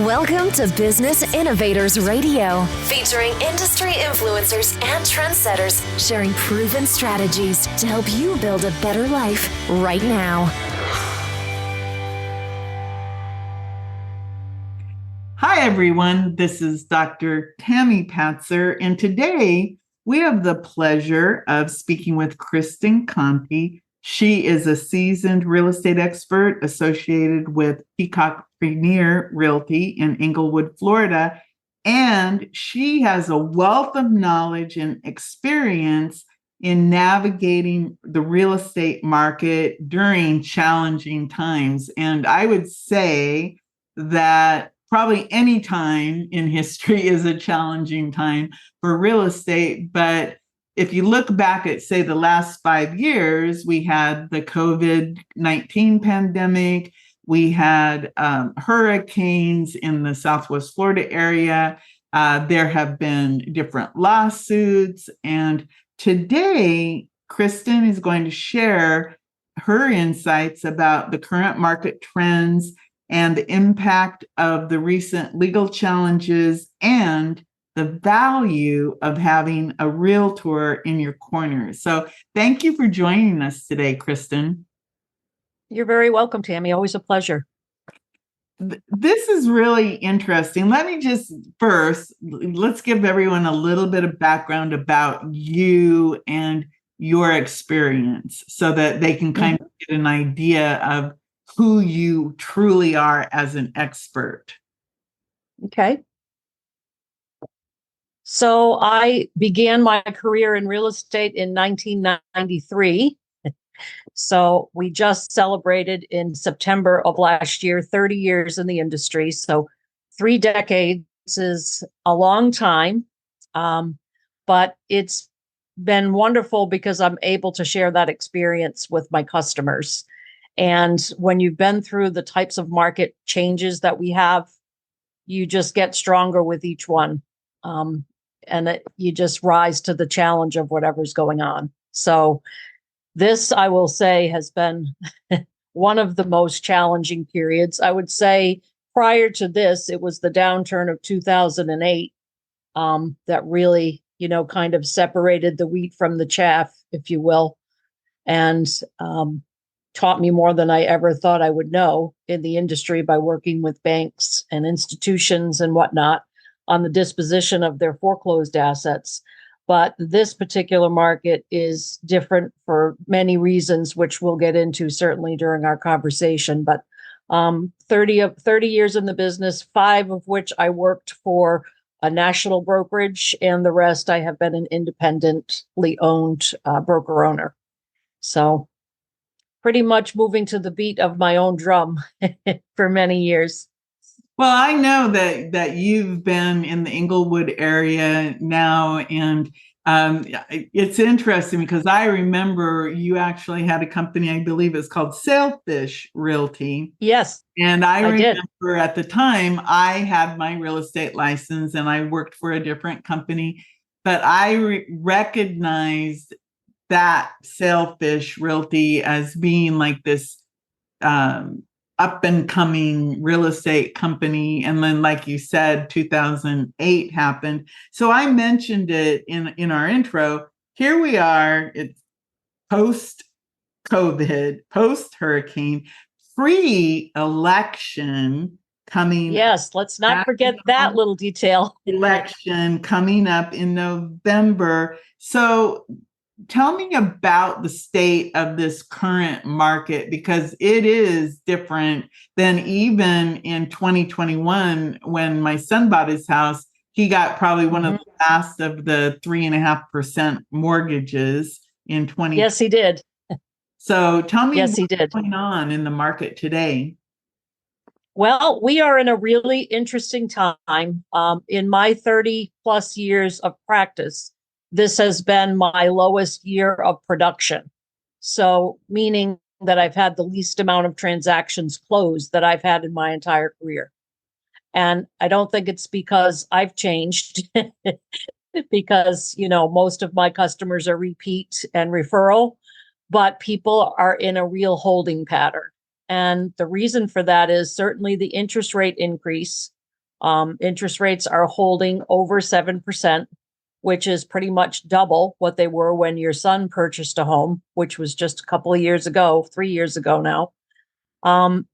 Welcome to Business Innovators Radio, featuring industry influencers and trendsetters sharing proven strategies to help you build a better life right now. Hi, everyone. This is Dr. Tami Patzer, and today we have the pleasure of speaking with Kristen Conti. She is a seasoned real estate expert associated with Peacock Premier Realty in Englewood, Florida, and she has a wealth of knowledge and experience in navigating the real estate market during challenging times. And I would say that probably any time in history is a challenging time for real estate. But if you look back at, say, the last 5 years, we had the COVID-19 pandemic, we had hurricanes in the Southwest Florida area, there have been different lawsuits, and today, Kristen is going to share her insights about the current market trends and the impact of the recent legal challenges and the value of having a realtor in your corner. So thank you for joining us today, Kristen. You're very welcome, Tami. Always a pleasure. This is really interesting. Let me just let's give everyone a little bit of background about you and your experience so that they can kind of get an idea of who you truly are as an expert. Okay. So I began my career in real estate in 1993. So we just celebrated in September of last year, 30 years in the industry. So 3 decades is a long time, but it's been wonderful because I'm able to share that experience with my customers. And when you've been through the types of market changes that we have, you just get stronger with each one. You just rise to the challenge of whatever's going on. So this, I will say, has been one of the most challenging periods. I would say prior to this, it was the downturn of 2008 that really, kind of separated the wheat from the chaff, if you will, and taught me more than I ever thought I would know in the industry by working with banks and institutions and whatnot on the disposition of their foreclosed assets. But this particular market is different for many reasons, which we'll get into certainly during our conversation. But 30 years in the business, 5 of which I worked for a national brokerage, and the rest I have been an independently owned broker owner. So pretty much moving to the beat of my own drum for many years. Well, I know that you've been in the Englewood area now, and it's interesting because I remember you actually had a company, I believe it's called Sailfish Realty. Yes. And I remember did. At the time I had my real estate license and I worked for a different company, but I recognized that Sailfish Realty as being like this up and coming real estate company. And then, like you said, 2008 happened. So I mentioned it in our intro. Here we are, it's post-COVID, post-hurricane, pre-election coming. Yes, let's not forget that little detail. Election coming up in November. So tell me about the state of this current market, because it is different than even in 2021 when my son bought his house. He got probably one of the last of the 3.5% mortgages in 2020. Yes, he did. So tell me what's going on in the market today. Well, we are in a really interesting time. In my 30 plus years of practice, this has been my lowest year of production. So meaning that I've had the least amount of transactions closed that I've had in my entire career. And I don't think it's because I've changed, because, most of my customers are repeat and referral, but people are in a real holding pattern. And the reason for that is certainly the interest rate increase Interest rates are holding over 7%, which is pretty much double what they were when your son purchased a home, which was just a couple of years ago, 3 years ago now. And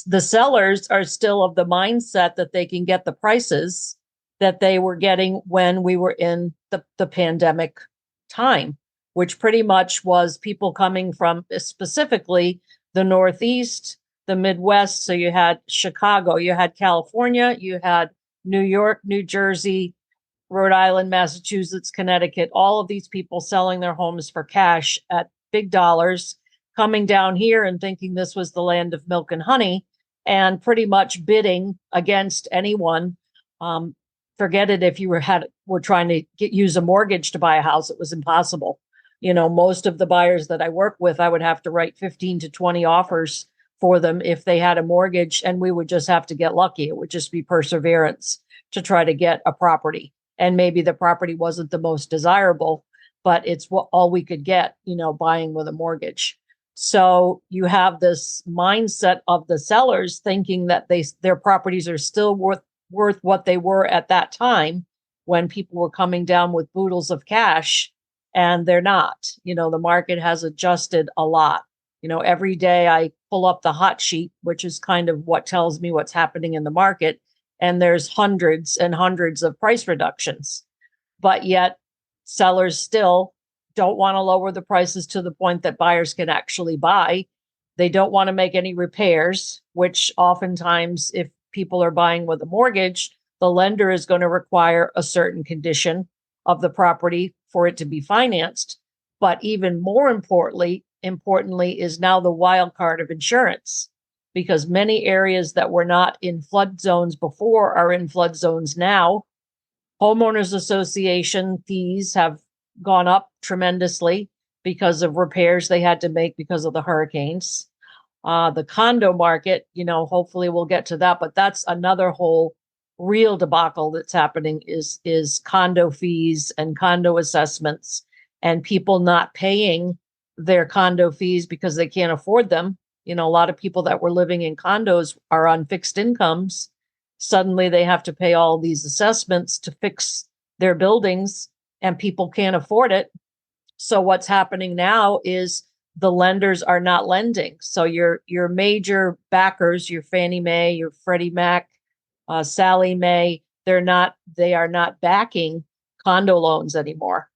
the sellers are still of the mindset that they can get the prices that they were getting when we were in the pandemic time, which pretty much was people coming from specifically the Northeast, the Midwest. So you had Chicago, you had California, you had New York, New Jersey, Rhode Island, Massachusetts, Connecticut, all of these people selling their homes for cash at big dollars, coming down here and thinking this was the land of milk and honey, and pretty much bidding against anyone. Forget it if you were trying to use a mortgage to buy a house. It was impossible. Most of the buyers that I work with, I would have to write 15 to 20 offers for them if they had a mortgage, and we would just have to get lucky. It would just be perseverance to try to get a property. And maybe the property wasn't the most desirable, but it's all we could get, buying with a mortgage. So you have this mindset of the sellers thinking that their properties are still worth what they were at that time when people were coming down with boodles of cash, and they're not. The market has adjusted a lot. Every day I pull up the hot sheet, which is kind of what tells me what's happening in the market, and there's hundreds and hundreds of price reductions. But yet sellers still don't want to lower the prices to the point that buyers can actually buy. They don't want to make any repairs, which oftentimes, if people are buying with a mortgage, the lender is going to require a certain condition of the property for it to be financed. But even more importantly is now the wild card of insurance, because many areas that were not in flood zones before are in flood zones now. Homeowners association fees have gone up tremendously because of repairs they had to make because of the hurricanes. The condo market, hopefully we'll get to that, but that's another whole real debacle that's happening is condo fees and condo assessments, and people not paying their condo fees because they can't afford them. A lot of people that were living in condos are on fixed incomes. Suddenly they have to pay all these assessments to fix their buildings, and people can't afford it. So what's happening now is the lenders are not lending. So your major backers, your Fannie Mae, your Freddie Mac, Sallie Mae, they are not backing condo loans anymore,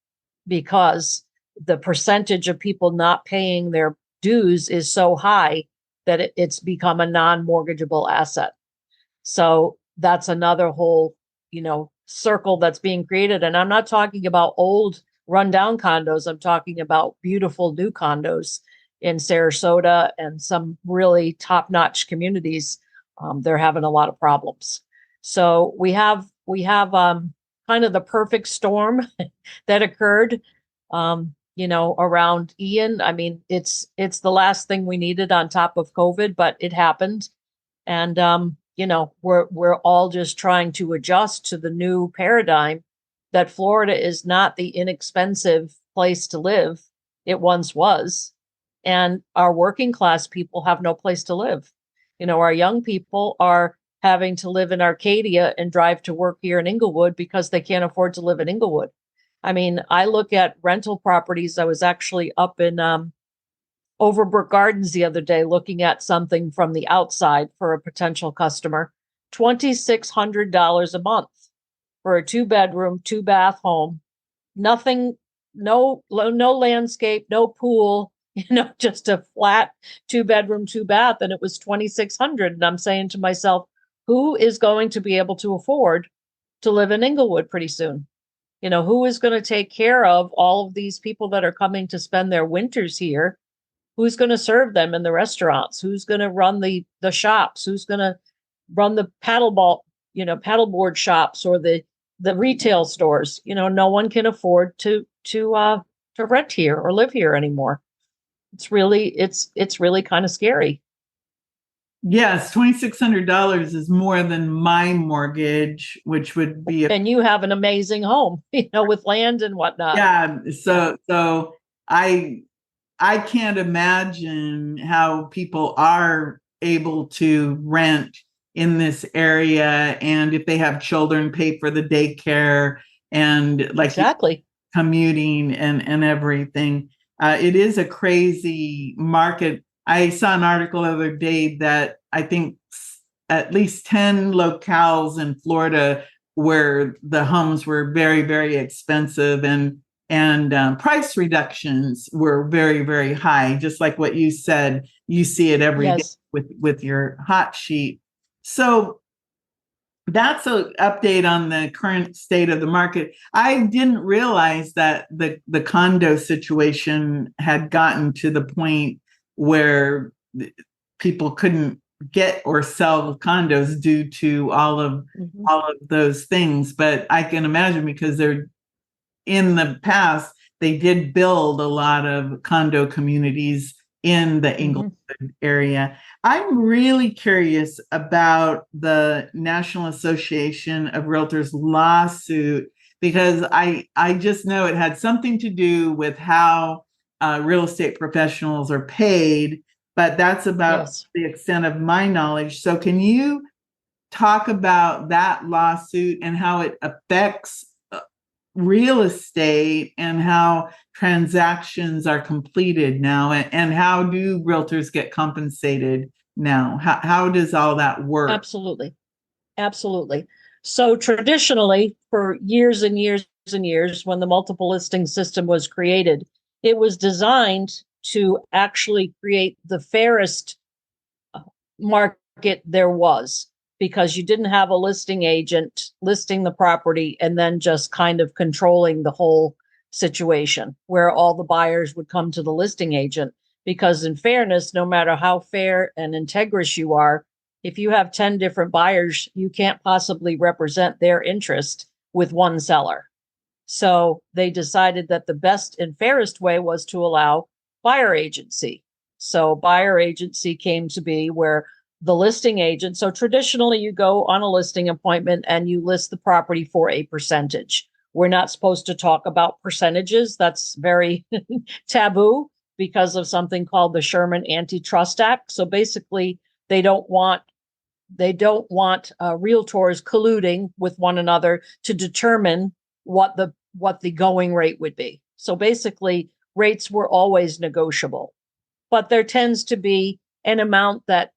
because the percentage of people not paying their dues is so high that it's become a non-mortgageable asset. So that's another whole, circle that's being created. And I'm not talking about old rundown condos. I'm talking about beautiful new condos in Sarasota and some really top-notch communities. They're having a lot of problems. So we have kind of the perfect storm that occurred, around Ian. I mean, it's the last thing we needed on top of COVID, but it happened. And, we're all just trying to adjust to the new paradigm that Florida is not the inexpensive place to live it once was. And our working class people have no place to live. Our young people are having to live in Arcadia and drive to work here in Englewood because they can't afford to live in Englewood. I mean, I look at rental properties. I was actually up in Overbrook Gardens the other day looking at something from the outside for a potential customer. $2,600 a month for a 2-bedroom, 2-bath home. Nothing, no landscape, no pool, just a flat 2-bedroom, 2-bath, and it was $2,600. And I'm saying to myself, who is going to be able to afford to live in Englewood pretty soon? Who is going to take care of all of these people that are coming to spend their winters here? Who's going to serve them in the restaurants? Who's going to run the shops? Who's going to run the paddleboard shops or the retail stores? No one can afford to rent here or live here anymore. It's really kind of scary. Yes, $2,600 is more than my mortgage, which would be and you have an amazing home, with land and whatnot. Yeah. So I can't imagine how people are able to rent in this area, and if they have children, pay for the daycare and like Exactly. commuting and everything. It is a crazy market. I saw an article the other day that I think at least 10 locales in Florida where the homes were very, very expensive, and price reductions were very, very high. Just like what you said, you see it every day Yes. with your hot sheet. So that's an update on the current state of the market. I didn't realize that the condo situation had gotten to the point where people couldn't get or sell condos due to all of those things. But I can imagine, because they're in the past, they did build a lot of condo communities in the Englewood area. I'm really curious about the National Association of Realtors lawsuit, because I just know it had something to do with how real estate professionals are paid, but that's about the extent of my knowledge. So can you talk about that lawsuit and how it affects real estate and how transactions are completed now, and how do realtors get compensated now? How does all that work? Absolutely. Absolutely. So traditionally, for years and years and years, when the multiple listing system was created, it was designed to actually create the fairest market there was, because you didn't have a listing agent listing the property and then just kind of controlling the whole situation where all the buyers would come to the listing agent. Because in fairness, no matter how fair and integrous you are, if you have 10 different buyers, you can't possibly represent their interest with one seller. So they decided that the best and fairest way was to allow buyer agency. So buyer agency came to be where the listing agent, so traditionally you go on a listing appointment and you list the property for a percentage. We're not supposed to talk about percentages. That's very taboo because of something called the Sherman Antitrust Act. So basically, they don't want realtors colluding with one another to determine what the going rate would be. So basically, rates were always negotiable, but there tends to be an amount that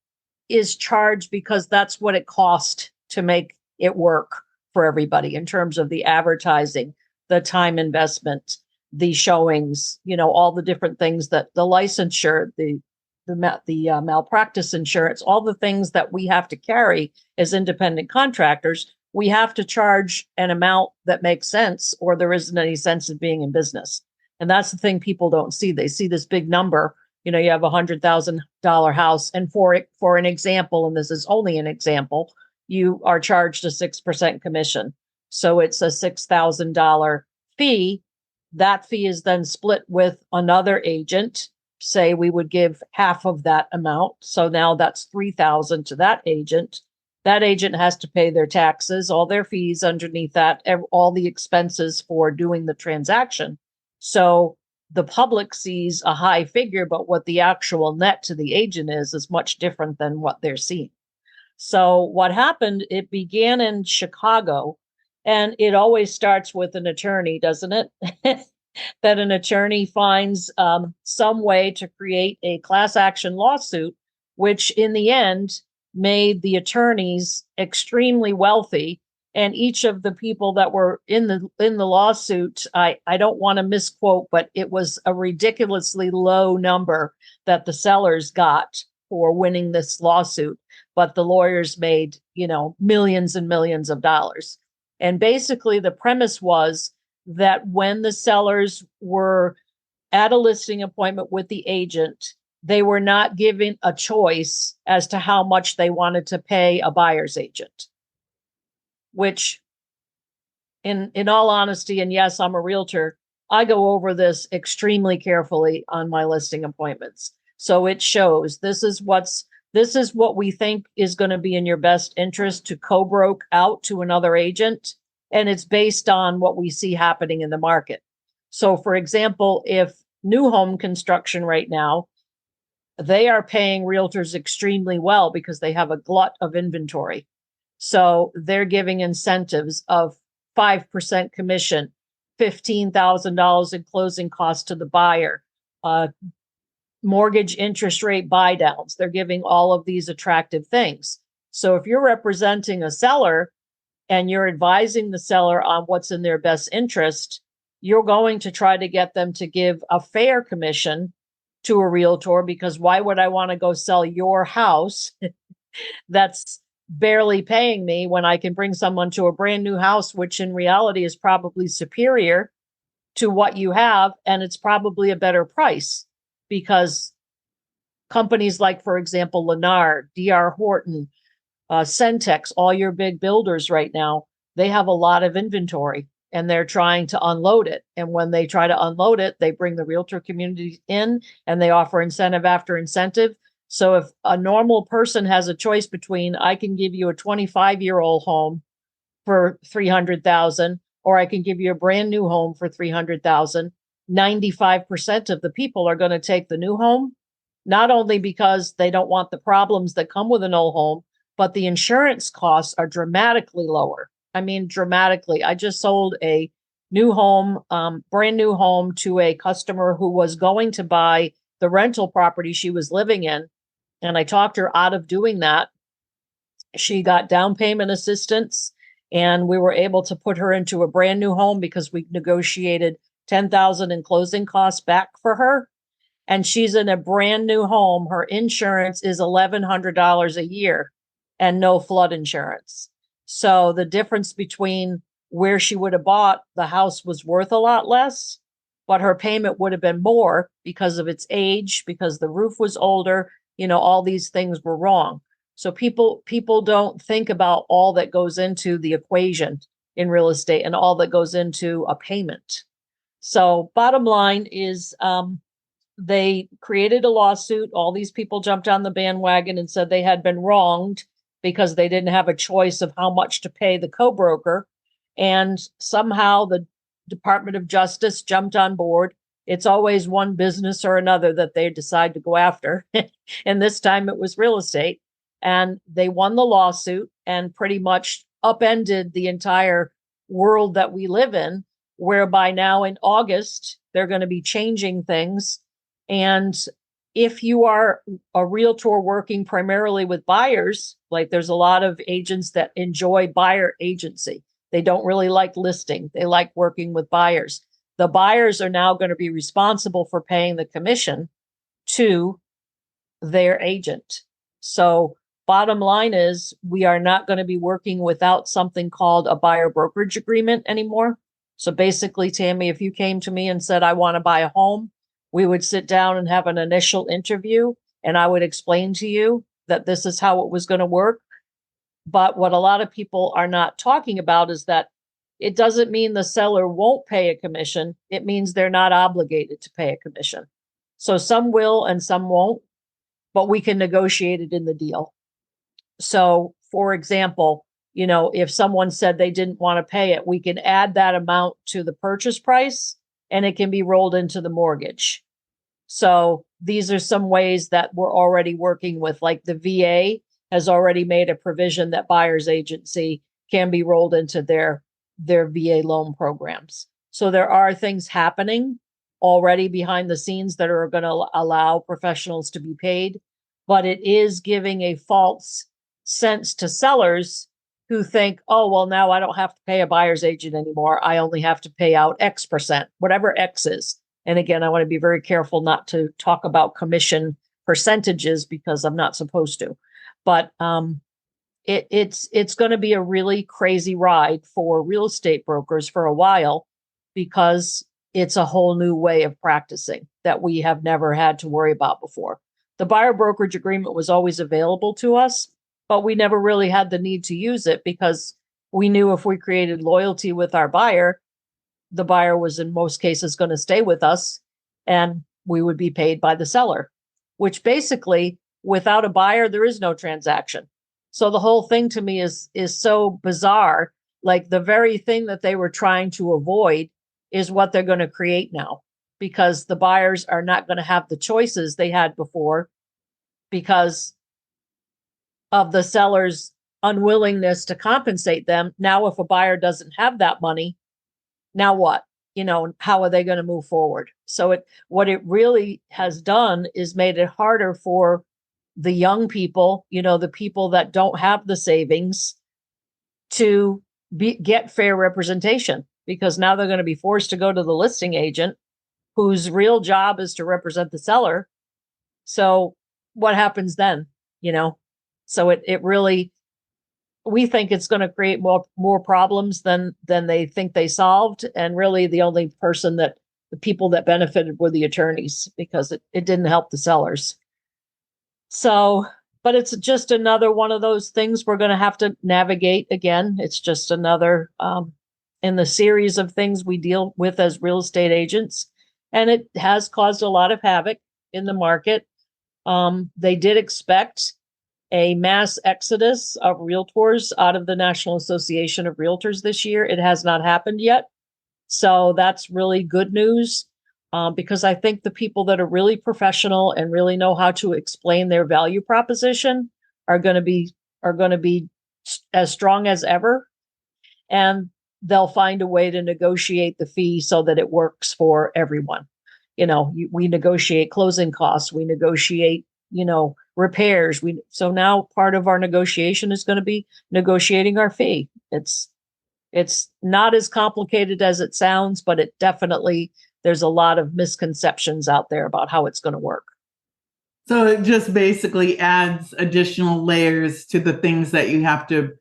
is charged because that's what it cost to make it work for everybody in terms of the advertising, the time investment, the showings, all the different things that the licensure, the malpractice insurance, all the things that we have to carry as independent contractors. We have to charge an amount that makes sense, or there isn't any sense in being in business. And that's the thing people don't see. They see this big number. You have $100,000 house, and for an example, and this is only an example, you are charged a 6% commission. So it's a $6,000 fee. That fee is then split with another agent. Say we would give half of that amount. So now that's $3,000 to that agent. That agent has to pay their taxes, all their fees underneath that, all the expenses for doing the transaction. So the public sees a high figure, but what the actual net to the agent is much different than what they're seeing. So what happened, it began in Chicago, and it always starts with an attorney, doesn't it? That an attorney finds some way to create a class action lawsuit, which in the end made the attorneys extremely wealthy. And each of the people that were in the lawsuit, I don't want to misquote, but it was a ridiculously low number that the sellers got for winning this lawsuit. But the lawyers made, millions and millions of dollars. And basically the premise was that when the sellers were at a listing appointment with the agent, they were not given a choice as to how much they wanted to pay a buyer's agent. Which, in all honesty, and yes, I'm a realtor, I go over this extremely carefully on my listing appointments. So it shows this is what we think is going to be in your best interest to co-broke out to another agent. And it's based on what we see happening in the market. So for example, if new home construction right now, they are paying realtors extremely well because they have a glut of inventory. So they're giving incentives of 5% commission, $15,000 in closing costs to the buyer, mortgage interest rate buy downs. They're giving all of these attractive things. So if you're representing a seller and you're advising the seller on what's in their best interest, you're going to try to get them to give a fair commission to a realtor, because why would I want to go sell your house that's barely paying me when I can bring someone to a brand new house, which in reality is probably superior to what you have, and it's probably a better price, because companies like, for example, Lennar, D.R. Horton, Centex, all your big builders right now, they have a lot of inventory and they're trying to unload it. And when they try to unload it, they bring the realtor community in and they offer incentive after incentive. So if a normal person has a choice between, I can give you a 25-year-old home for $300,000, or I can give you a brand new home for $300,000, 95% of the people are going to take the new home, not only because they don't want the problems that come with an old home, but the insurance costs are dramatically lower. I mean, dramatically. I just sold a new home, brand new home, to a customer who was going to buy the rental property she was living in. And I talked her out of doing that. She got down payment assistance and we were able to put her into a brand new home because we negotiated $10,000 in closing costs back for her. And she's in a brand new home. Her insurance is $1,100 a year and no flood insurance. So the difference between where she would have bought the house was worth a lot less, but her payment would have been more because of its age, because the roof was older, all these things were wrong. So people don't think about all that goes into the equation in real estate and all that goes into a payment. So bottom line is, they created a lawsuit. All these people jumped on the bandwagon and said they had been wronged because they didn't have a choice of how much to pay the co-broker. And somehow the Department of Justice jumped on board. It's always one business or another that they decide to go after. And this time it was real estate. And they won the lawsuit and pretty much upended the entire world that we live in, whereby now in August, they're going to be changing things. And if you are a realtor working primarily with buyers, like there's a lot of agents that enjoy buyer agency. They don't really like listing. They like working with buyers. The buyers are now going to be responsible for paying the commission to their agent. So bottom line is, we are not going to be working without something called a buyer brokerage agreement anymore. So basically, Tami, if you came to me and said, I want to buy a home, we would sit down and have an initial interview, and I would explain to you that this is how it was going to work. But what a lot of people are not talking about is that it doesn't mean the seller won't pay a commission. It means they're not obligated to pay a commission. So some will and some won't, but we can negotiate it in the deal. So, for example, if someone said they didn't want to pay it, we can add that amount to the purchase price and it can be rolled into the mortgage. So these are some ways that we're already working with, like the VA has already made a provision that buyer's agency can be rolled into their VA loan programs. So there are things happening already behind the scenes that are going to allow professionals to be paid, but it is giving a false sense to sellers who think, oh, well, now I don't have to pay a buyer's agent anymore. I only have to pay out X%, whatever X is. And again, I want to be very careful not to talk about commission percentages because I'm not supposed to. But it's going to be a really crazy ride for real estate brokers for a while, because it's a whole new way of practicing that we have never had to worry about before. The buyer brokerage agreement was always available to us, but we never really had the need to use it because we knew if we created loyalty with our buyer, the buyer was in most cases going to stay with us and we would be paid by the seller, which basically, without a buyer, there is no transaction. So the whole thing to me is so bizarre. Like the very thing that they were trying to avoid is what they're going to create now, because the buyers are not going to have the choices they had before. because of the seller's unwillingness to compensate them. Now, if a buyer doesn't have that money, now what? How are they going to move forward? So what it really has done is made it harder for the young people, the people that don't have the savings, to get fair representation, because now they're going to be forced to go to the listing agent whose real job is to represent the seller. So what happens then? So it really, we think it's going to create more problems than they think they solved. And really the people that benefited were the attorneys, because it didn't help the sellers. So, but it's just another one of those things we're going to have to navigate again. It's just another in the series of things we deal with as real estate agents. And it has caused a lot of havoc in the market. They did expect a mass exodus of realtors out of the National Association of Realtors this year. It has not happened yet. So that's really good news, because I think the people that are really professional and really know how to explain their value proposition are going to be as strong as ever. And they'll find a way to negotiate the fee so that it works for everyone. We negotiate closing costs, we negotiate, repairs. So now part of our negotiation is going to be negotiating our fee. It's not as complicated as it sounds, but there's a lot of misconceptions out there about how it's going to work. So it just basically adds additional layers to the things that you have to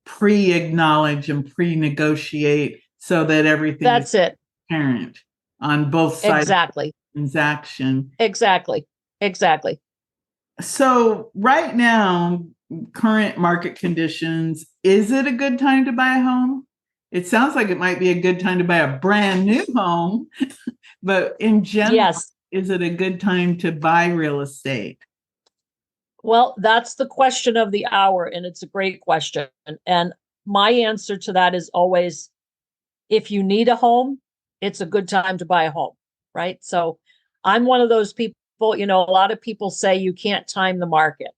pre-acknowledge and pre-negotiate so that everything is transparent on both sides exactly. of the transaction. Exactly. So right now, current market conditions, is it a good time to buy a home? It sounds like it might be a good time to buy a brand new home, but in general, yes. Is it a good time to buy real estate? Well, that's the question of the hour, and it's a great question. And my answer to that is always, if you need a home, it's a good time to buy a home, right? So I'm one of those people, a lot of people say you can't time the market.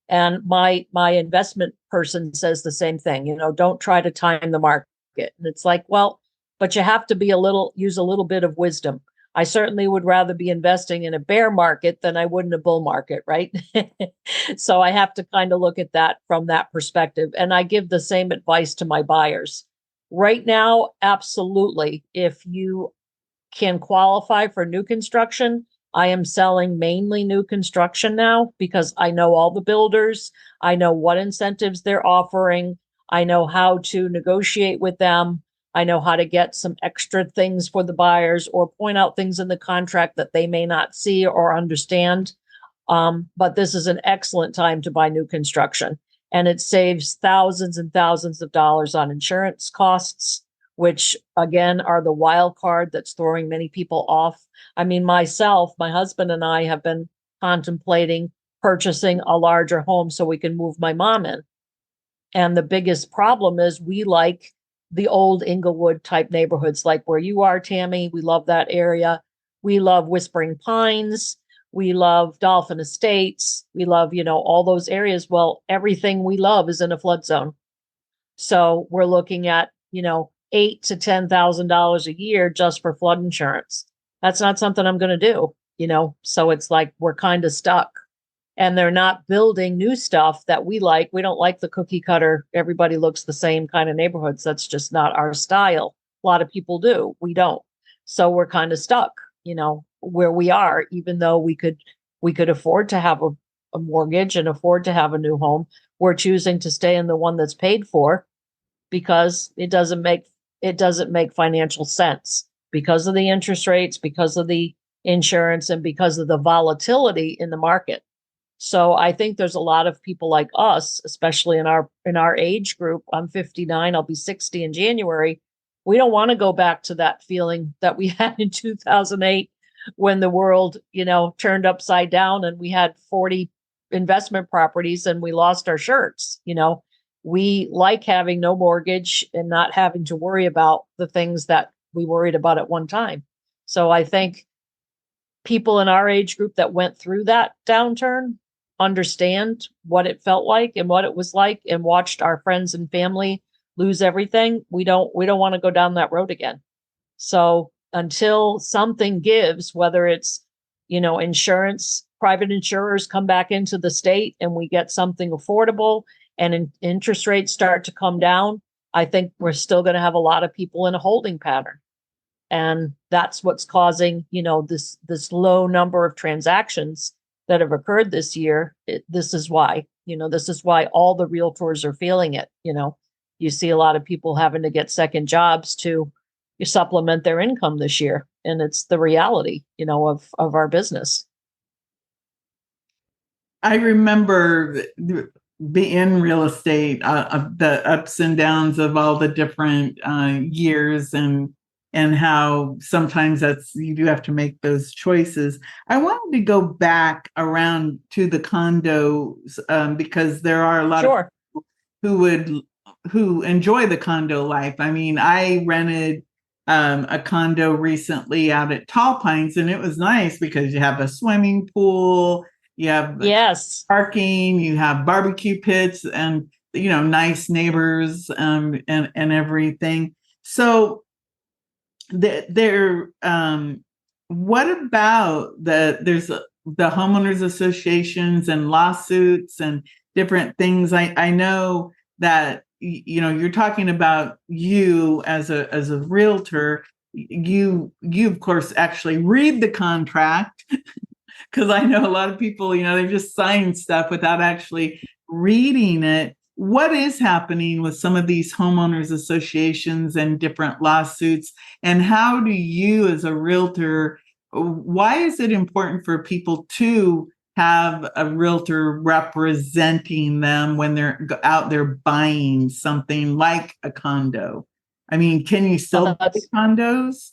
And my investment person says the same thing, don't try to time the market. And it's like, well, but you have to use a little bit of wisdom. I certainly would rather be investing in a bear market than I would in a bull market, right? So I have to kind of look at that from that perspective. And I give the same advice to my buyers. Right now, absolutely. If you can qualify for new construction, I am selling mainly new construction now, because I know all the builders. I know what incentives they're offering. I know how to negotiate with them. I know how to get some extra things for the buyers or point out things in the contract that they may not see or understand. But this is an excellent time to buy new construction, and it saves thousands and thousands of dollars on insurance costs, which again are the wild card that's throwing many people off. I mean, my husband and I have been contemplating purchasing a larger home so we can move my mom in. And the biggest problem is we like the old Englewood type neighborhoods, like where you are, Tammy. We love that area. We love Whispering Pines. We love Dolphin Estates. We love, all those areas. Well, everything we love is in a flood zone. So we're looking at, $8,000 to $10,000 a year just for flood insurance. That's not something I'm going to do, so it's like we're kind of stuck. And they're not building new stuff that we like. We don't like the cookie cutter, everybody looks the same kind of neighborhoods. That's just not our style. A lot of people do. We don't. So we're kind of stuck, where we are, even though we could afford to have a mortgage and afford to have a new home. We're choosing to stay in the one that's paid for because it doesn't make financial sense, because of the interest rates, because of the insurance, and because of the volatility in the market. So I think there's a lot of people like us, especially in our age group. I'm 59, I'll be 60 in January. We don't want to go back to that feeling that we had in 2008 when the world, turned upside down and we had 40 investment properties and we lost our shirts. We like having no mortgage and not having to worry about the things that we worried about at one time. So I think people in our age group that went through that downturn understand what it felt like and what it was like and watched our friends and family lose everything, we don't want to go down that road again. So until something gives, whether it's, insurance, private insurers come back into the state and we get something affordable and interest rates start to come down, I think we're still going to have a lot of people in a holding pattern. And that's what's causing, this low number of transactions that have occurred this year. This is why all the realtors are feeling it. You see a lot of people having to get second jobs to supplement their income this year. And it's the reality, of our business. I remember being in real estate, the ups and downs of all the different years and how sometimes you do have to make those choices. I wanted to go back around to the condos because there are a lot of people who enjoy the condo life. I mean, I rented a condo recently out at Tall Pines, and it was nice because you have a swimming pool, you have parking, you have barbecue pits, and nice neighbors and everything. So what about there's the homeowners associations and lawsuits and different things? I know that you're talking about you as a realtor. You of course actually read the contract because I know a lot of people they just sign stuff without actually reading it. What is happening with some of these homeowners associations and different lawsuits, and how do you as a realtor, why is it important for people to have a realtor representing them when they're out there buying something like a condo? I mean, can you still buy condos?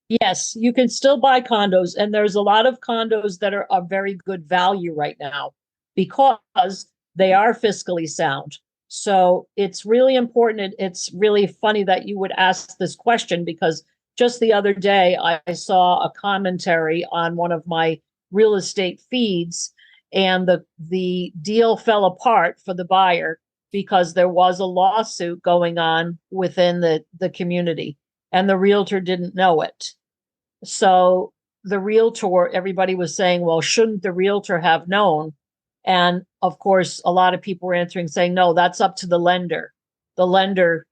Yes, you can still buy condos. And there's a lot of condos that are of very good value right now because they are fiscally sound. So it's really important. It's really funny that you would ask this question because just the other day I saw a commentary on one of my real estate feeds, and the deal fell apart for the buyer because there was a lawsuit going on within the community and the realtor didn't know it. So the realtor, everybody was saying, well, shouldn't the realtor have known? And of course, a lot of people were answering saying, no, that's up to the lender. The lender,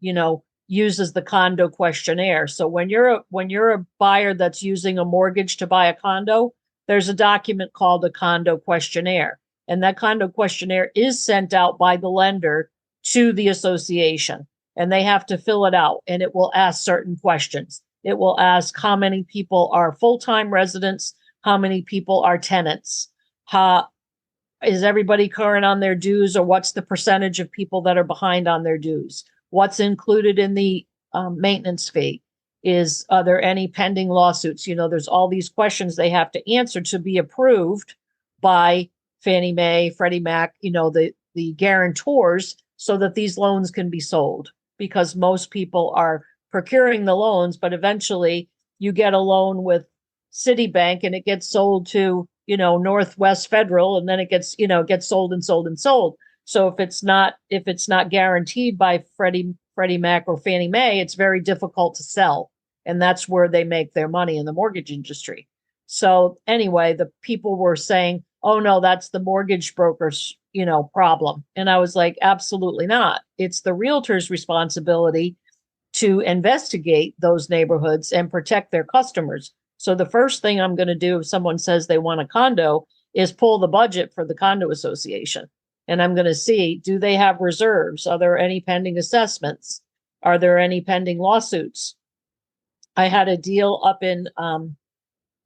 uses the condo questionnaire. So when you're a buyer that's using a mortgage to buy a condo, there's a document called a condo questionnaire. And that condo questionnaire is sent out by the lender to the association, and they have to fill it out, and it will ask certain questions. It will ask how many people are full-time residents, how many people are tenants, is everybody current on their dues, or what's the percentage of people that are behind on their dues? What's included in the maintenance fee? Are there any pending lawsuits? There's all these questions they have to answer to be approved by Fannie Mae, Freddie Mac, the guarantors, so that these loans can be sold, because most people are procuring the loans, but eventually you get a loan with Citibank and it gets sold to, Northwest Federal, and then it gets sold and sold and sold. So if it's not guaranteed by Freddie Mac or Fannie Mae, it's very difficult to sell. And that's where they make their money in the mortgage industry. So anyway, the people were saying, oh no, that's the mortgage broker's, problem. And I was like, absolutely not. It's the realtor's responsibility to investigate those neighborhoods and protect their customers. So the first thing I'm going to do if someone says they want a condo is pull the budget for the condo association. And I'm going to see, do they have reserves? Are there any pending assessments? Are there any pending lawsuits? I had a deal up in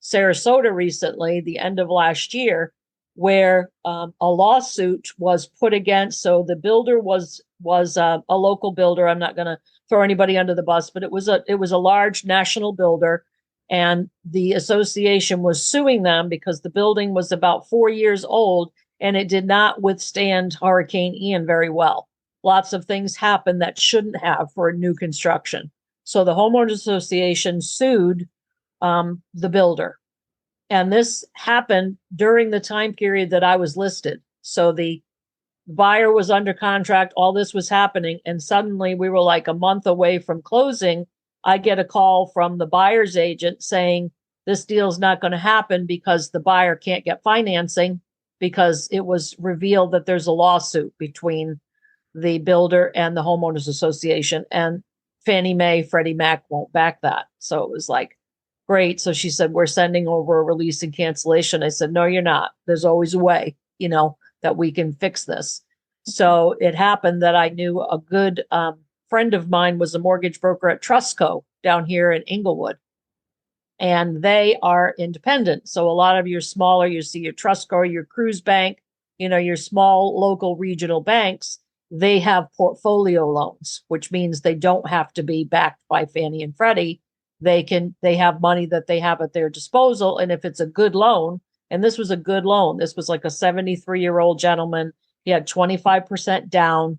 Sarasota recently, the end of last year, where a lawsuit was put against. So the builder was a local builder. I'm not going to throw anybody under the bus, but it was a large national builder, and the association was suing them because the building was about 4 years old and it did not withstand Hurricane Ian very well. Lots of things happened that shouldn't have for new construction. So the homeowners association sued the builder. And this happened during the time period that I was listed. So the buyer was under contract, all this was happening, and suddenly we were like a month away from closing. I get a call from the buyer's agent saying this deal's not going to happen because the buyer can't get financing because it was revealed that there's a lawsuit between the builder and the homeowners association, and Fannie Mae, Freddie Mac won't back that. So it was like, great. So she said, we're sending over a release and cancellation. I said, no, you're not. There's always a way, that we can fix this. So it happened that I knew a good friend of mine was a mortgage broker at Trustco down here in Englewood. And they are independent. So a lot of your smaller, you see your Trustco, your Cruise Bank, your small local regional banks, they have portfolio loans, which means they don't have to be backed by Fannie and Freddie. They have money that they have at their disposal. And if it's a good loan, and this was a good loan, this was like a 73-year-old gentleman. He had 25% down,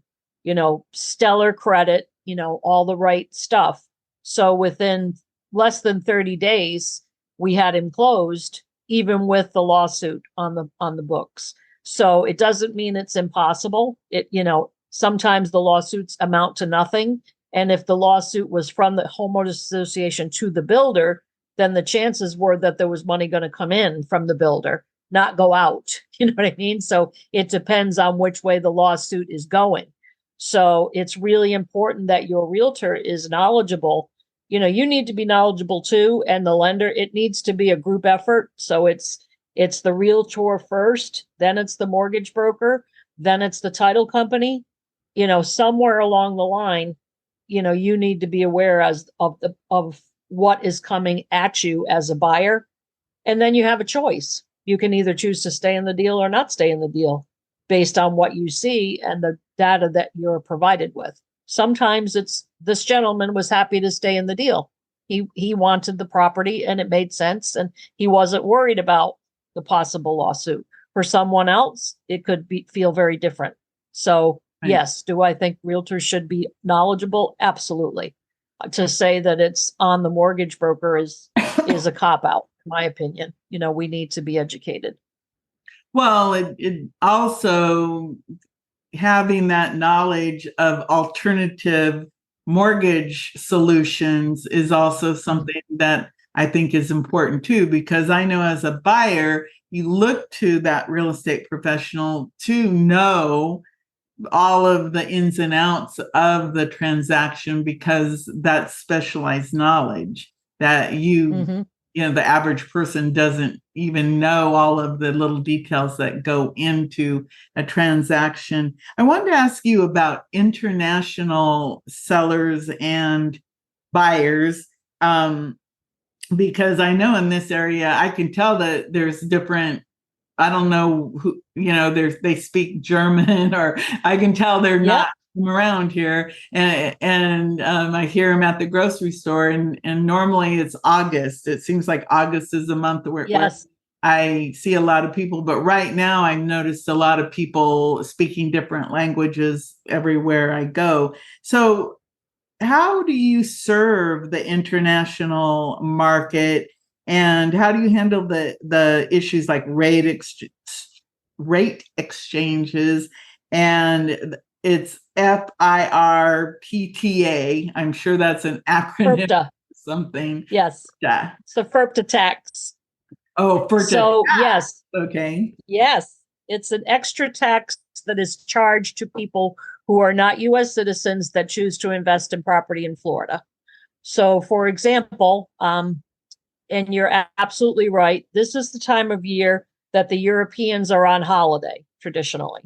stellar credit, all the right stuff. So within less than 30 days, we had him closed, even with the lawsuit on the books. So it doesn't mean it's impossible. Sometimes the lawsuits amount to nothing. And if the lawsuit was from the homeowners association to the builder, then the chances were that there was money going to come in from the builder, not go out. You know what I mean? So it depends on which way the lawsuit is going. So it's really important that your realtor is knowledgeable. You need to be knowledgeable too. And the lender, it needs to be a group effort. So it's the realtor first, then it's the mortgage broker, then it's the title company. Somewhere along the line, you need to be aware of what is coming at you as a buyer. And then you have a choice. You can either choose to stay in the deal or not stay in the deal based on what you see and the data that you're provided with. Sometimes it's this gentleman was happy to stay in the deal. He wanted the property and it made sense and he wasn't worried about the possible lawsuit. For someone else, it could feel very different. So yes, do I think realtors should be knowledgeable? Absolutely. To say that it's on the mortgage broker is a cop-out, in my opinion. We need to be educated. Well, it also having that knowledge of alternative mortgage solutions is also something that I think is important too, because I know as a buyer, you look to that real estate professional to know all of the ins and outs of the transaction because that's specialized knowledge that the average person doesn't even know all of the little details that go into a transaction. I wanted to ask you about international sellers and buyers, because I know in this area, I can tell that there's different, I don't know who, they speak German, or I can tell they're not from around here. And I hear them at the grocery store, and normally it's August. It seems like August is a month where I see a lot of people. But right now I've noticed a lot of people speaking different languages everywhere I go. So how do you serve the international market? And how do you handle the issues like rate exchanges? And it's FIRPTA. I'm sure that's an acronym. FIRPTA. Something. Yes. Yeah. So FIRPTA tax. Oh, FIRPTA. So yes. Okay. Yes. It's an extra tax that is charged to people who are not U.S. citizens that choose to invest in property in Florida. So, for example, and you're absolutely right, this is the time of year that the Europeans are on holiday traditionally.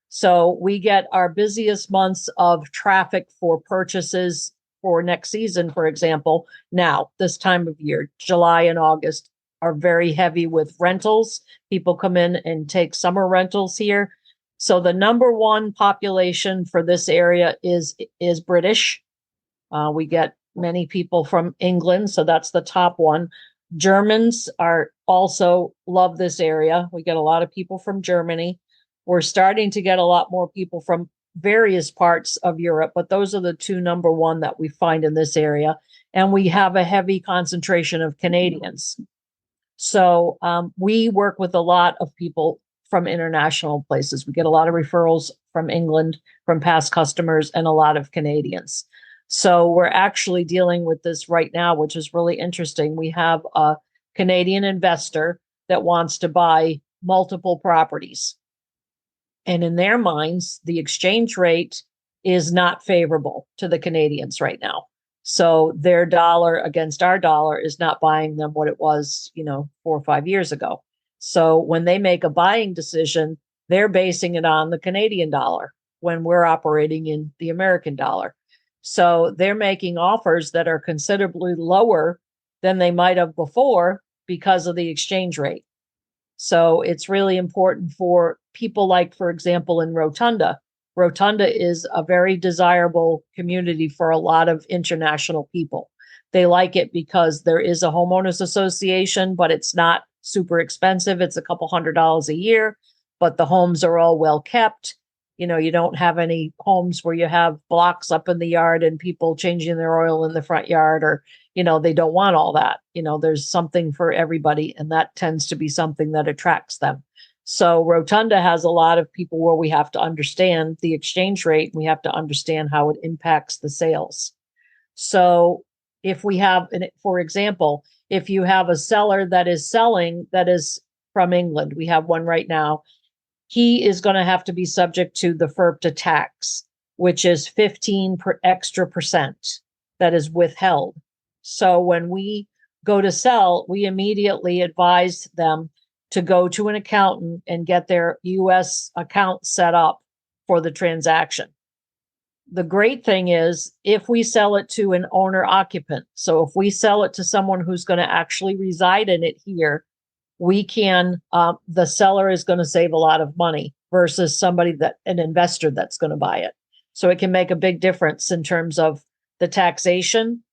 So we get our busiest months of traffic for purchases for next season, for example. Now, this time of year, July and August are very heavy with rentals. People come in and take summer rentals here. So the number one population for this area is British. We get many people from England, so that's the top one. Germans are also love this area. We get a lot of people from Germany. We're starting to get a lot more people from various parts of Europe, but those are the two number one that we find in this area. And we have a heavy concentration of Canadians. So we work with a lot of people from international places. We get a lot of referrals from England, from past customers, and a lot of Canadians. So we're actually dealing with this right now, which is really interesting. We have a Canadian investor that wants to buy multiple properties. And in their minds, the exchange rate is not favorable to the Canadians right now. So their dollar against our dollar is not buying them what it was, 4 or 5 years ago. So when they make a buying decision, they're basing it on the Canadian dollar when we're operating in the American dollar. So they're making offers that are considerably lower than they might have before because of the exchange rate. So it's really important for people like, for example, in Rotunda. Rotunda is a very desirable community for a lot of international people. They like it because there is a homeowners association, but it's not super expensive. It's a couple $100s a year, but the homes are all well kept. You don't have any homes where you have blocks up in the yard and people changing their oil in the front yard, or, they don't want all that. There's something for everybody, and that tends to be something that attracts them. So Rotunda has a lot of people where we have to understand the exchange rate. We have to understand how it impacts the sales. So if we have, for example, if you have a seller that is selling, that is from England, we have one right now, he is going to have to be subject to the FIRPTA tax, which is 15 extra percent that is withheld. So when we go to sell, we immediately advise them to go to an accountant and get their U.S. account set up for the transaction. The great thing is if we sell it to an owner occupant, so if we sell it to someone who's going to actually reside in it here, we can, the seller is going to save a lot of money versus an investor that's going to buy it. So it can make a big difference in terms of the taxation.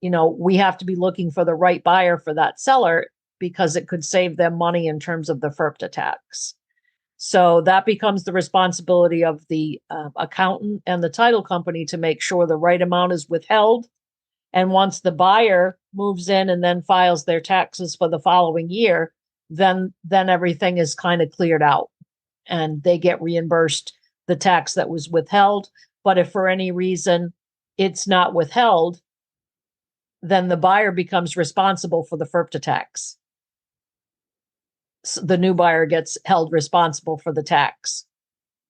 We have to be looking for the right buyer for that seller because it could save them money in terms of the FIRPTA tax. So that becomes the responsibility of the accountant and the title company to make sure the right amount is withheld. And once the buyer moves in and then files their taxes for the following year, then everything is kind of cleared out and they get reimbursed the tax that was withheld. But if for any reason it's not withheld, then the buyer becomes responsible for the FIRPTA tax. So the new buyer gets held responsible for the tax.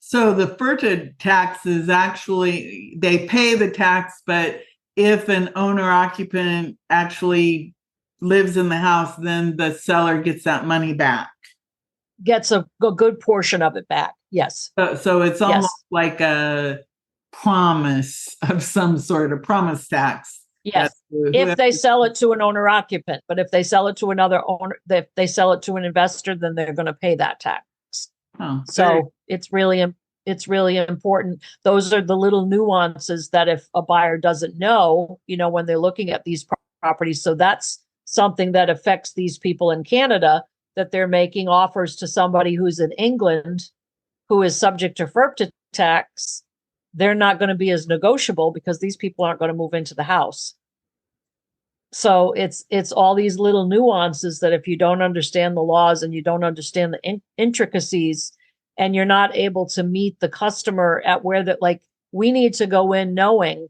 So the FIRPTA tax is actually, they pay the tax, but if an owner occupant actually lives in the house, then the seller gets that money back. Gets a good portion of it back. Yes. So it's almost like a promise of some sort, a promise tax. Yes. If they sell it to an owner occupant, but if they sell it to another owner, if they sell it to an investor, then they're going to pay that tax. So it's really important. Those are the little nuances that if a buyer doesn't know, when they're looking at these properties. So that's something that affects these people in Canada, that they're making offers to somebody who's in England, who is subject to FIRPTA tax. They're not going to be as negotiable because these people aren't going to move into the house. So it's all these little nuances that if you don't understand the laws and you don't understand the intricacies, and you're not able to meet the customer at where that, like, we need to go in knowing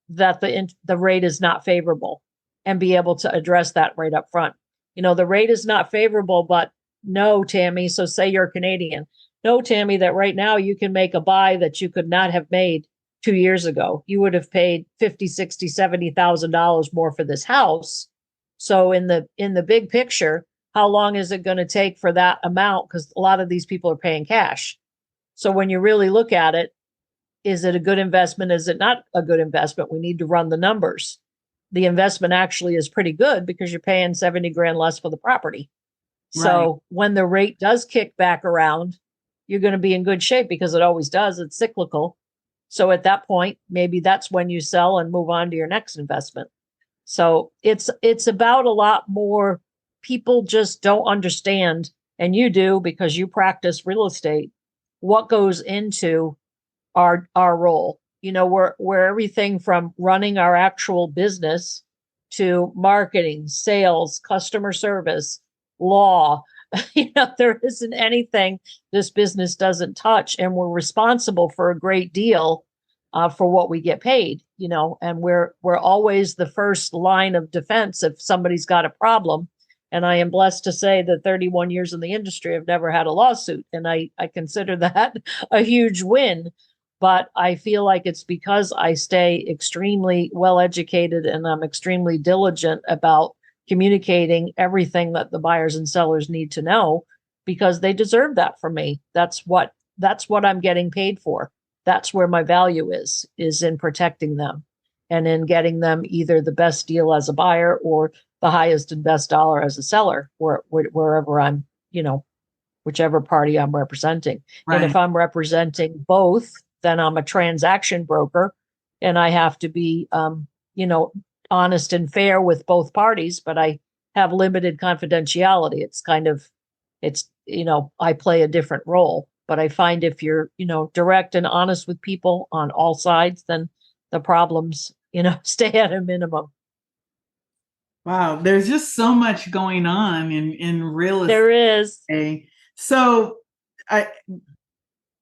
that the rate is not favorable and be able to address that right up front. The rate is not favorable, but no, Tami. So say you're Canadian. No, Tami, that right now you can make a buy that you could not have made 2 years ago. You would have paid $50,000, $60,000, $70,000 more for this house. So in the big picture, how long is it going to take for that amount? Because a lot of these people are paying cash. So when you really look at it, is it a good investment? Is it not a good investment? We need to run the numbers. The investment actually is pretty good because you're paying $70,000 less for the property. Right. So when the rate does kick back around, you're going to be in good shape because it always does. It's cyclical. So at that point, maybe that's when you sell and move on to your next investment. So it's about a lot more. People just don't understand, and you do because you practice real estate, what goes into our role. We're everything from running our actual business to marketing, sales, customer service, law, There isn't anything this business doesn't touch, and we're responsible for a great deal for what we get paid, and we're always the first line of defense if somebody's got a problem. And I am blessed to say that 31 years in the industry, I've never had a lawsuit, and I consider that a huge win. But I feel like it's because I stay extremely well educated and I'm extremely diligent about communicating everything that the buyers and sellers need to know, because they deserve that from me. That's what I'm getting paid for. That's where my value is in protecting them and in getting them either the best deal as a buyer or the highest and best dollar as a seller, wherever I'm, whichever party I'm representing. Right. And if I'm representing both, then I'm a transaction broker, and I have to be, honest and fair with both parties, but I have limited confidentiality. I play a different role, but I find if you're, direct and honest with people on all sides, then the problems, stay at a minimum. Wow. There's just so much going on in real estate. There is. So I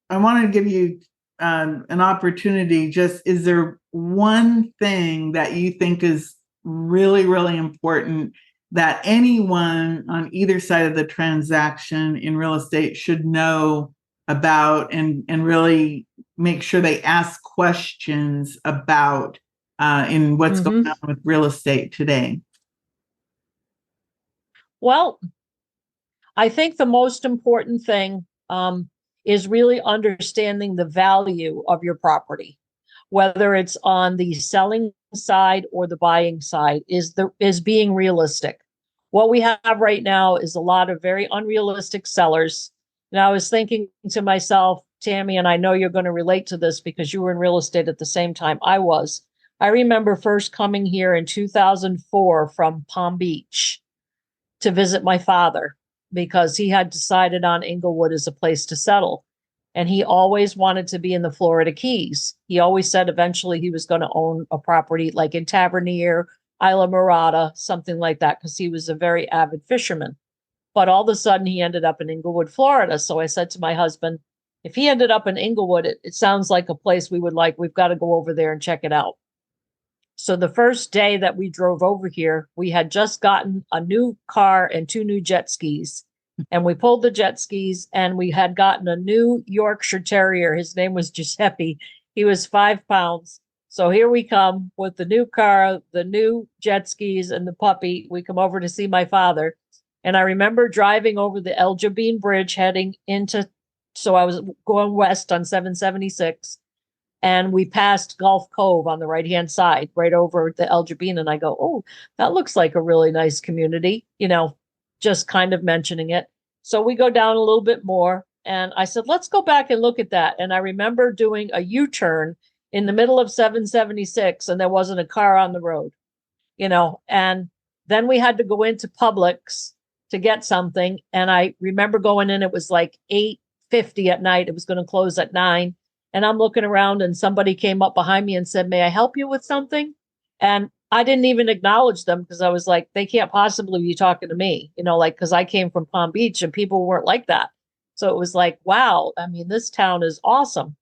want to give you an opportunity. Is there one thing that you think is really, really important that anyone on either side of the transaction in real estate should know about and really make sure they ask questions about in what's going on with real estate today? Well, I think the most important thing is really understanding the value of your property, whether it's on the selling side or the buying side, is being realistic. What we have right now is a lot of very unrealistic sellers. And I was thinking to myself, Tami, and I know you're going to relate to this because you were in real estate at the same time I was. I remember first coming here in 2004 from Palm Beach to visit my father, because he had decided on Englewood as a place to settle. And he always wanted to be in the Florida Keys. He always said eventually he was going to own a property like in Tavernier, Isla Mirada, something like that, because he was a very avid fisherman. But all of a sudden he ended up in Englewood, Florida. So I said to my husband, if he ended up in Englewood, it sounds like a place we would like. We've got to go over there and check it out. So the first day that we drove over here, we had just gotten a new car and 2 new jet skis. And we pulled the jet skis, and we had gotten a new Yorkshire Terrier. His name was Giuseppe. He was 5 pounds. So here we come with the new car, the new jet skis, and the puppy. We come over to see my father. And I remember driving over the El Jabin Bridge so I was going west on 776. And we passed Gulf Cove on the right-hand side, right over the El Jabin. And I go, oh, that looks like a really nice community, just kind of mentioning it. So we go down a little bit more. And I said, let's go back and look at that. And I remember doing a U-turn in the middle of 776, and there wasn't a car on the road, and then we had to go into Publix to get something. And I remember going in, it was like 8:50 at night. It was going to close at 9. And I'm looking around, and somebody came up behind me and said, may I help you with something? And I didn't even acknowledge them, because I was like, they can't possibly be talking to me, because I came from Palm Beach and people weren't like that. So it was like, wow, I mean, this town is awesome.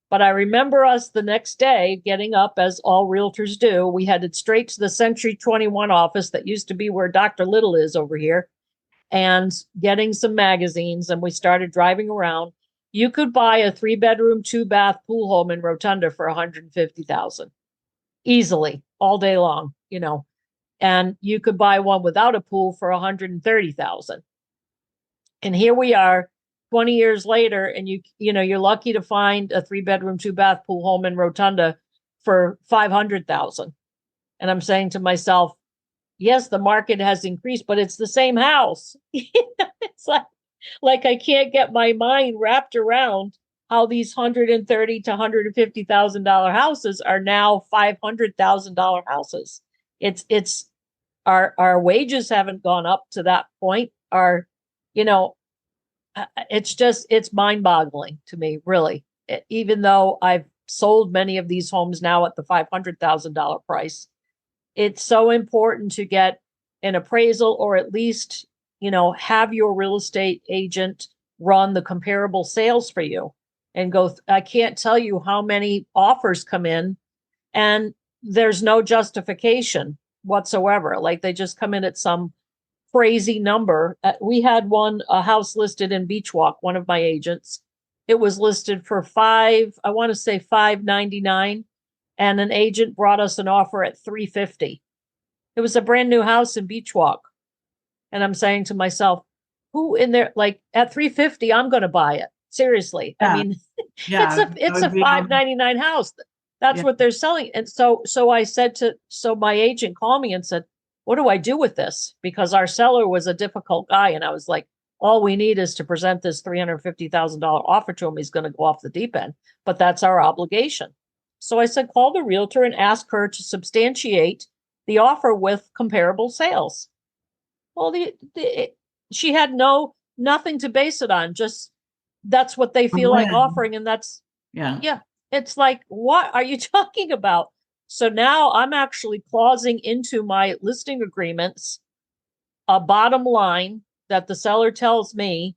But I remember us the next day getting up, as all realtors do. We headed straight to the Century 21 office that used to be where Dr. Little is over here, and getting some magazines. And we started driving around. You could buy a 3-bedroom, 2-bath pool home in Rotunda for $150,000 easily all day long, and you could buy one without a pool for $130,000. And here we are 20 years later, and you're lucky to find a 3-bedroom, 2-bath pool home in Rotunda for $500,000. And I'm saying to myself, yes, the market has increased, but it's the same house. It's like I can't get my mind wrapped around how these $130,000 to $150,000 houses are now $500,000 houses. It's our wages haven't gone up to that point. It's mind-boggling to me, really. Even though I've sold many of these homes now at the $500,000 price, it's so important to get an appraisal, or at least have your real estate agent run the comparable sales for you and go, I can't tell you how many offers come in and there's no justification whatsoever. Like they just come in at some crazy number. We had a house listed in Beach Walk, one of my agents. It was listed for I want to say $599, and an agent brought us an offer at $350. It was a brand new house in Beach Walk. And I'm saying to myself, who in there, like at $350, I'm going to buy it. Seriously. Yeah. I mean, it's a $599 house. That's what they're selling. And so I said so my agent called me and said, what do I do with this? Because our seller was a difficult guy. And I was like, all we need is to present this $350,000 offer to him. He's going to go off the deep end, but that's our obligation. So I said, call the realtor and ask her to substantiate the offer with comparable sales. Well, she had nothing to base it on. Just that's what they feel like offering. And that's, it's like, what are you talking about? So now I'm actually clausing into my listing agreements a bottom line that the seller tells me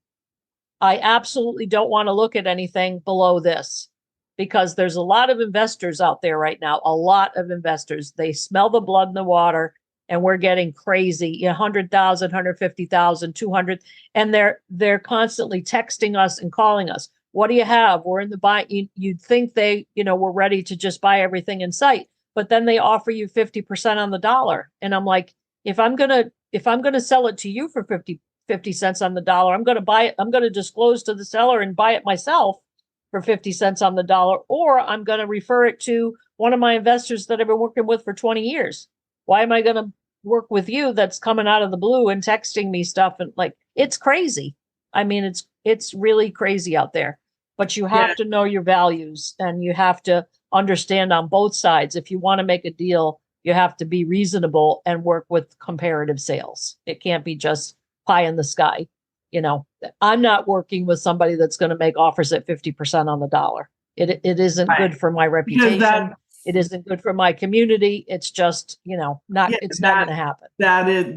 I absolutely don't want to look at anything below this, because there's a lot of investors out there right now, a lot of investors. They smell the blood in the water, and we're getting crazy, 100,000, 150,000, 200. And they're constantly texting us and calling us. What do you have? We're in the buy. You'd think they, we're ready to just buy everything in sight, but then they offer you 50% on the dollar. And I'm like, if I'm going to sell it to you for 50 cents on the dollar, I'm going to buy it. I'm going to disclose to the seller and buy it myself for 50 cents on the dollar, or I'm going to refer it to one of my investors that I've been working with for 20 years. Why am I going to work with you that's coming out of the blue and texting me stuff? And like, it's crazy. I mean, it's really crazy out there, but you have to know your values, and you have to understand on both sides. If you want to make a deal, you have to be reasonable and work with comparative sales. It can't be just pie in the sky. I'm not working with somebody that's going to make offers at 50% on the dollar. It isn't good for my reputation. It isn't good for my community. It's just, it's not going to happen.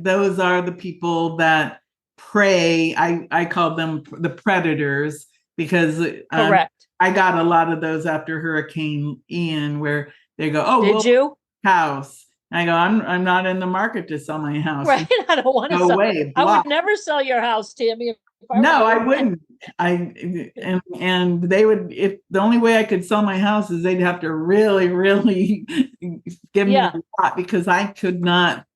Those are the people that prey. I call them the predators, because correct. I got a lot of those after Hurricane Ian, where they go, "Oh, did you house?" And I go, "I'm not in the market to sell my house." Right? I don't want to sell. I would never sell your house, Tammy. I wouldn't. And they would, if the only way I could sell my house is they'd have to really, really give me a lot, because I could not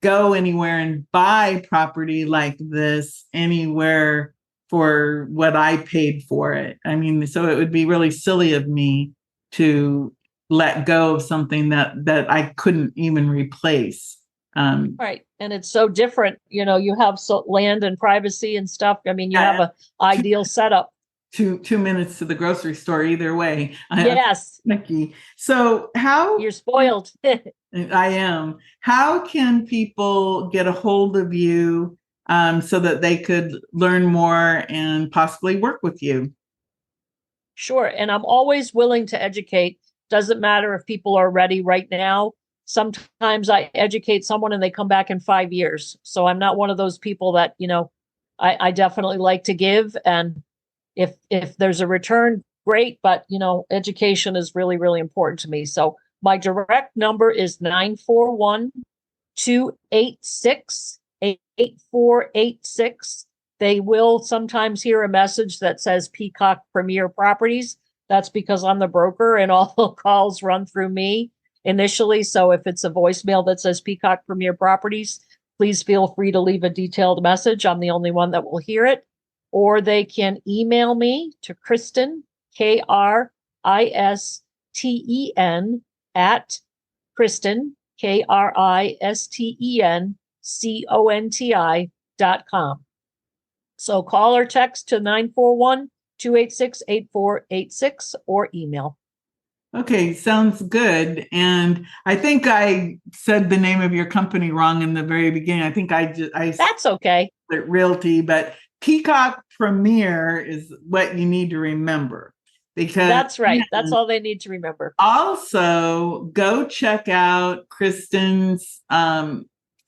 go anywhere and buy property like this anywhere for what I paid for it. I mean, so it would be really silly of me to let go of something that I couldn't even replace. Right. And it's so different. You have land and privacy and stuff. I mean, you have an ideal setup. 2 minutes to the grocery store either way. Yes. Nikki. So you're spoiled. I am. How can people get a hold of you so that they could learn more and possibly work with you? Sure. And I'm always willing to educate. Doesn't matter if people are ready right now. Sometimes I educate someone and they come back in 5 years. So I'm not one of those people that, I definitely like to give. And if there's a return, great. But, education is really, really important to me. So my direct number is 941-286-8486. They will sometimes hear a message that says Peacock Premier Properties. That's because I'm the broker and all the calls run through me initially. So if it's a voicemail that says Peacock Premier Properties, please feel free to leave a detailed message. I'm the only one that will hear it. Or they can email me to Kristen, Kristen, at Kristen, KristenConti.com. So call or text to 941-286-8486 or email. Okay, sounds good. And I think I said the name of your company wrong in the very beginning. I think I That's okay. Realty, but Peacock Premier is what you need to remember, because that's right. That's all they need to remember. Also, go check out Kristen's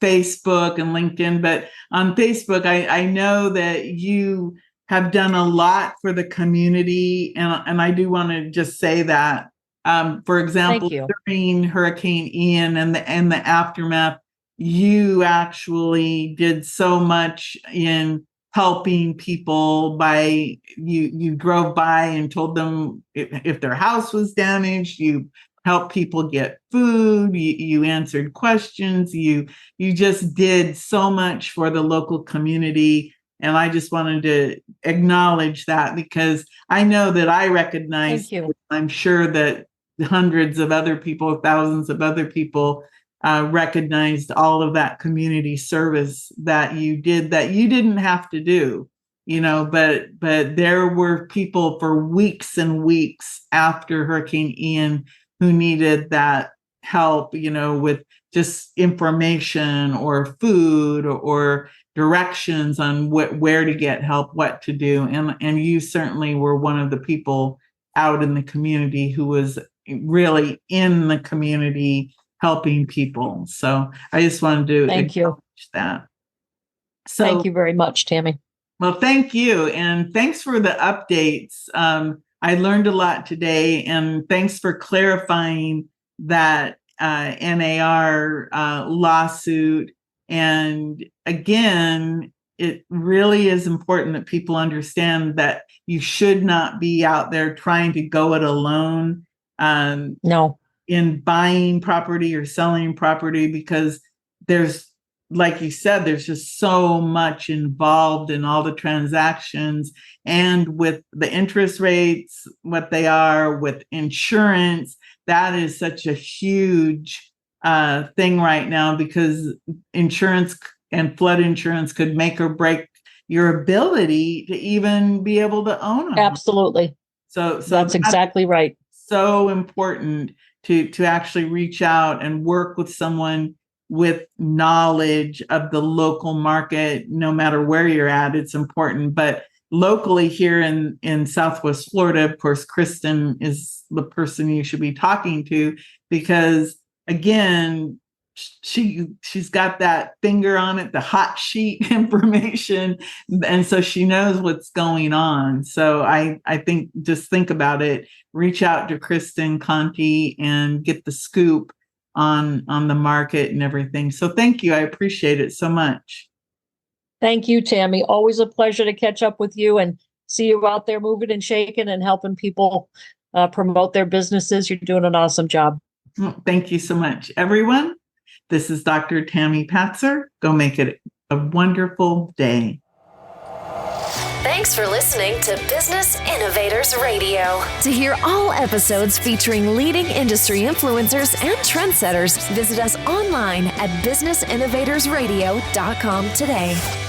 Facebook and LinkedIn, but on Facebook, I know that you have done a lot for the community. And I do want to just say that, for example, during Hurricane Ian and the aftermath, you actually did so much in helping people by you drove by and told them if their house was damaged, you helped people get food, you answered questions, you just did so much for the local community. And I just wanted to acknowledge that, because I know that I recognize, I'm sure that hundreds of other people, thousands of other people recognized all of that community service that you did, that you didn't have to do, but there were people for weeks and weeks after Hurricane Ian who needed that help, with just information or food or directions on where to get help, what to do. And you certainly were one of the people out in the community who was really in the community helping people. So I just wanted to acknowledge that. So thank you very much, Tami. Well, thank you. And thanks for the updates. I learned a lot today, and thanks for clarifying that NAR lawsuit. And again, it really is important that people understand that you should not be out there trying to go it alone. No. In buying property or selling property, because there's, like you said, there's just so much involved in all the transactions, and with the interest rates, what they are, with insurance, that is such a huge thing right now, because insurance and flood insurance could make or break your ability to even be able to own them. Absolutely. So that's exactly right. So important to actually reach out and work with someone with knowledge of the local market, no matter where you're at. It's important. But locally here in Southwest Florida, of course, Kristen is the person you should be talking to, because again, she's got that finger on it, the hot sheet information. And so she knows what's going on. So I think, just think about it, reach out to Kristen Conti and get the scoop on the market and everything. So thank you. I appreciate it so much. Thank you, Tami. Always a pleasure to catch up with you and see you out there moving and shaking and helping people promote their businesses. You're doing an awesome job. Thank you so much, everyone. This is Dr. Tami Patzer. Go make it a wonderful day. Thanks for listening to Business Innovators Radio. To hear all episodes featuring leading industry influencers and trendsetters, visit us online at businessinnovatorsradio.com today.